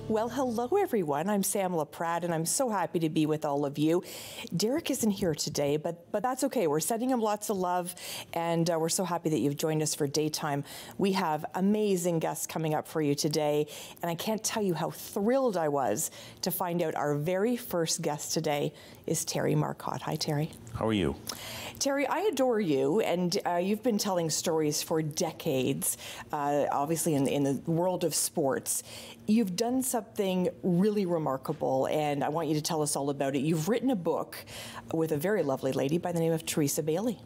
Well, hello everyone. I'm Samla Pratt, and I'm so happy to be with all of you. Derek isn't here today, but that's okay. We're sending him lots of love, and we're so happy that you've joined us for Daytime. We have amazing guests coming up for you today, and I can't tell you how thrilled I was to find out our very first guest today is Terry Marcotte. Hi, Terry. How are you? Terry, I adore you, and you've been telling stories for decades, obviously in the world of sports. You've done something really remarkable, and I want you to tell us all about it. You've written a book with a very lovely lady by the name of Theresa Bailey.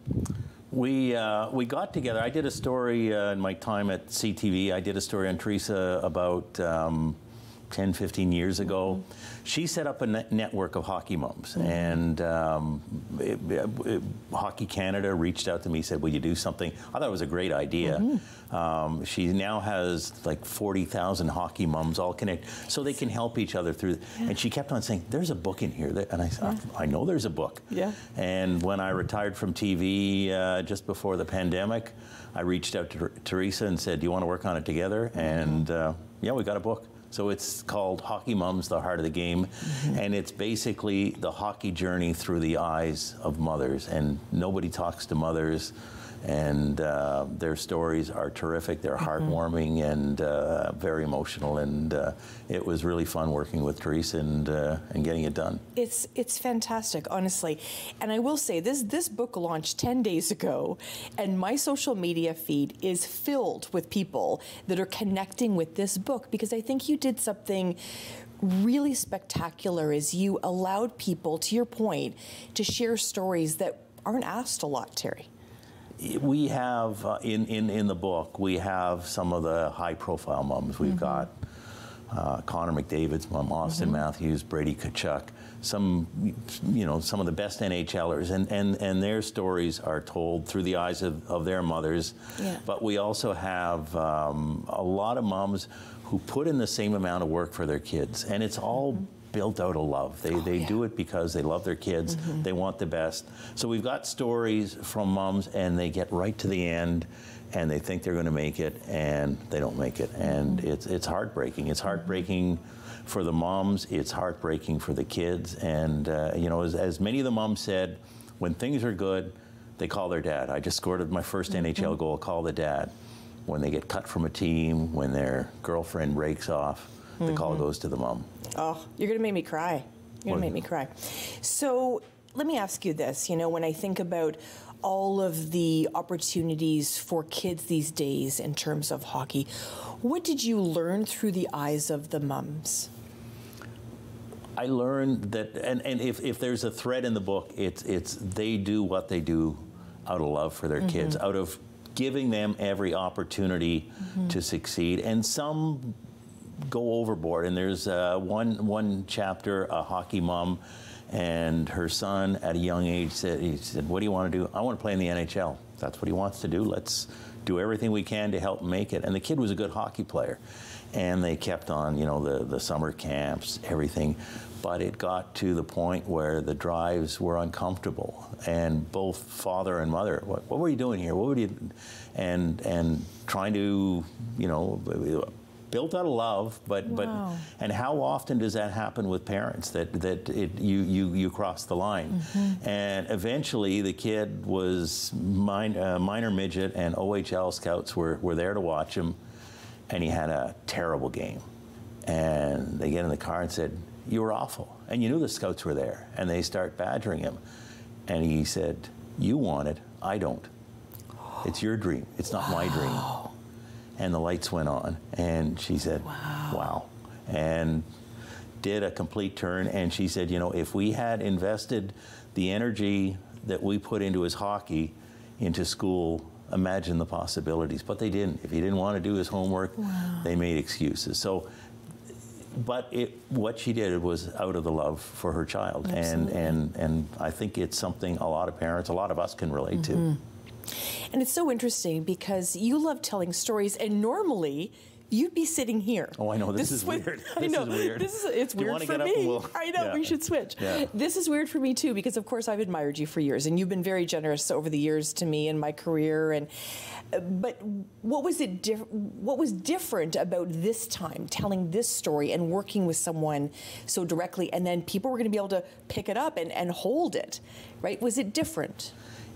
We got together. I did a story in my time at CTV. I did a story on Theresa about 10, 15 years ago. She set up a network of hockey moms, and Hockey Canada reached out to me, said, will you do something? I thought it was a great idea. She now has like 40,000 hockey moms all connected, so they can help each other through. And she kept on saying, there's a book in here. And I said, I know there's a book. And when I retired from TV just before the pandemic, I reached out to Theresa and said, do you want to work on it together? And yeah, we got a book. So it's called Hockey Moms, The Heart of the Game, and it's basically the hockey journey through the eyes of mothers. And nobody talks to mothers, and their stories are terrific. They're heartwarming and very emotional, and it was really fun working with Theresa and getting it done. It's fantastic, honestly. And I will say, this book launched 10 days ago, and my social media feed is filled with people that are connecting with this book, because I think you did something really spectacular as you allowed people, to your point, to share stories that aren't asked a lot, Terry. We have, in the book, we have some of the high-profile moms. We've got Connor McDavid's mom, Austin Matthews, Brady Tkachuk, some of the best NHLers, and their stories are told through the eyes of their mothers. But we also have a lot of moms who put in the same amount of work for their kids, and it's all built out of love. They do it because they love their kids. They want the best. So we've got stories from moms, and they get right to the end, and they think they're going to make it, and they don't make it. And it's heartbreaking. It's heartbreaking for the moms. It's heartbreaking for the kids. And as many of the moms said, when things are good, they call their dad. I just scored my first NHL goal. Call the dad. When they get cut from a team, when their girlfriend breaks off, the call goes to the mom. Oh, you're going to make me cry. You're going to make me cry. So let me ask you this. When I think about all of the opportunities for kids these days in terms of hockey, what did you learn through the eyes of the mums? I learned that, and if there's a thread in the book, it's they do what they do out of love for their kids, out of giving them every opportunity to succeed. And some go overboard, and there's one chapter, a hockey mom and her son at a young age said, what do you want to do? I want to play in the NHL. That's what he wants to do. Let's do everything we can to help him make it. And the kid was a good hockey player, and they kept on, the summer camps, everything. But it got to the point where the drives were uncomfortable, and both father and mother, what were you doing here? What would you, and trying to, built out of love, but and how often does that happen with parents that you cross the line? And eventually the kid was minor midget, and OHL scouts were there to watch him, and he had a terrible game. And they get in the car and said, you were awful. And you knew the scouts were there, and they start badgering him. And he said, you want it, I don't. It's your dream, it's not my dream. And the lights went on, and she said, wow. And did a complete turn, and she said, if we had invested the energy that we put into his hockey into school, imagine the possibilities. But they didn't. If he didn't want to do his homework, they made excuses. So, but what she did was out of the love for her child. And I think it's something a lot of parents, a lot of us can relate to. And it's so interesting because you love telling stories, and normally you'd be sitting here. Oh, I know. This is weird. This is weird. It's weird for me. I know, we should switch. Yeah. This is weird for me, too, because, of course, I've admired you for years, and you've been very generous over the years to me in my career. But what was different about this time, telling this story and working with someone so directly, and then people were going to be able to pick it up and hold it, right? Was it different?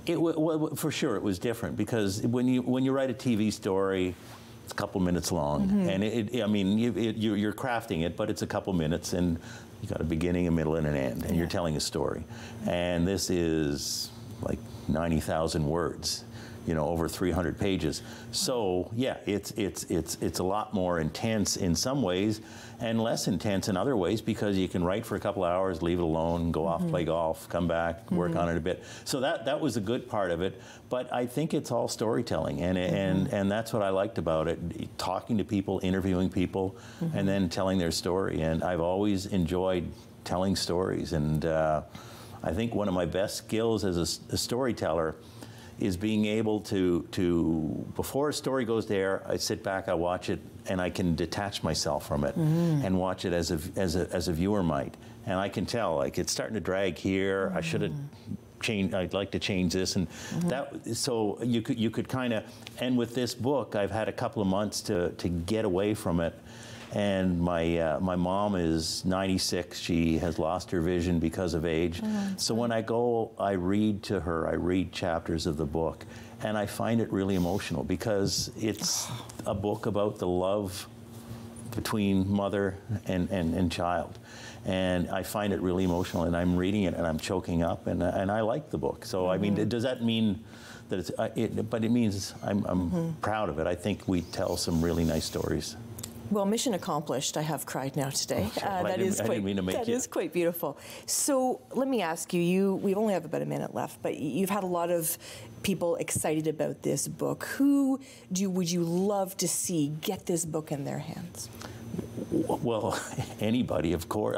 Well, for sure, it was different, because when you write a TV story, it's a couple minutes long, and you're crafting it, but it's a couple minutes, and you got a beginning, a middle, and an end, and you're telling a story. And this is like 90,000 words, over 300 pages. So yeah, it's a lot more intense in some ways, and less intense in other ways, because you can write for a couple hours, leave it alone, go off, play golf, come back, work on it a bit. So that was a good part of it. But I think it's all storytelling, and that's what I liked about it: talking to people, interviewing people, and then telling their story. And I've always enjoyed telling stories, and I think one of my best skills as a storyteller is being able to before a story goes to air, I sit back, I watch it, and I can detach myself from it and watch it as a viewer might. And I can tell, like, it's starting to drag here. I should have changed. I'd like to change this, and that. So you could kind of. And with this book, I've had a couple of months to get away from it. And my mom is 96. She has lost her vision because of age. So when I go, I read to her. I read chapters of the book, and I find it really emotional, because it's a book about the love between mother and child. And I find it really emotional, and I'm reading it and I'm choking up, and I like the book. So I mean, does that mean that it's? But it means I'm proud of it. I think we tell some really nice stories. Well, mission accomplished. I have cried now today. I didn't mean to make you. That is quite beautiful. So let me ask you, we only have about a minute left, but you've had a lot of people excited about this book. Who would you love to see get this book in their hands? Well, anybody, of course.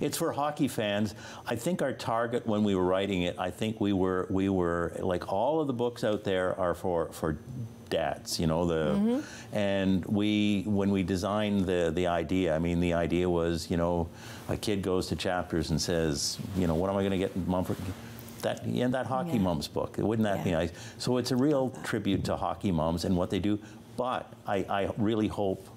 It's for hockey fans. I think our target when we were writing it, I think we were like, all of the books out there are for dads, and when we designed the idea, I mean, the idea was, a kid goes to Chapters and says, what am I going to get Mumford? That Hockey Moms book. Wouldn't that be nice? So it's a real tribute to hockey moms and what they do. But I really hope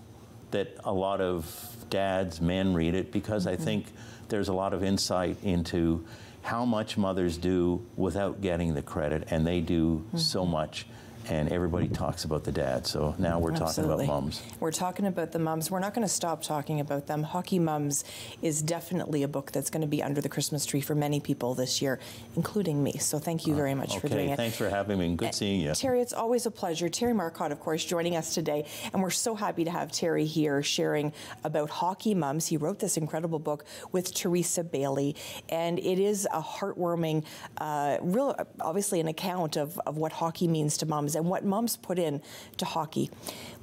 that a lot of dads, men read it, because I think there's a lot of insight into how much mothers do without getting the credit, and they do so much. And everybody talks about the dad, so now we're talking about moms. We're talking about the moms. We're not going to stop talking about them. Hockey Moms is definitely a book that's going to be under the Christmas tree for many people this year, including me. So thank you very much for doing it. Thanks for having me, and good seeing you. Terry, it's always a pleasure. Terry Marcotte, of course, joining us today, and we're so happy to have Terry here sharing about Hockey Moms. He wrote this incredible book with Theresa Bailey, and it is a heartwarming, obviously an account of what hockey means to moms and what moms put in to hockey.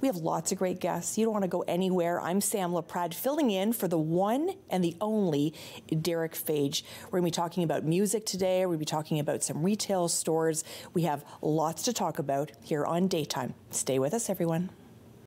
We have lots of great guests. You don't want to go anywhere. I'm Sam LaPrade, filling in for the one and the only Derek Fage. We're going to be talking about music today. We're going to be talking about some retail stores. We have lots to talk about here on Daytime. Stay with us, everyone.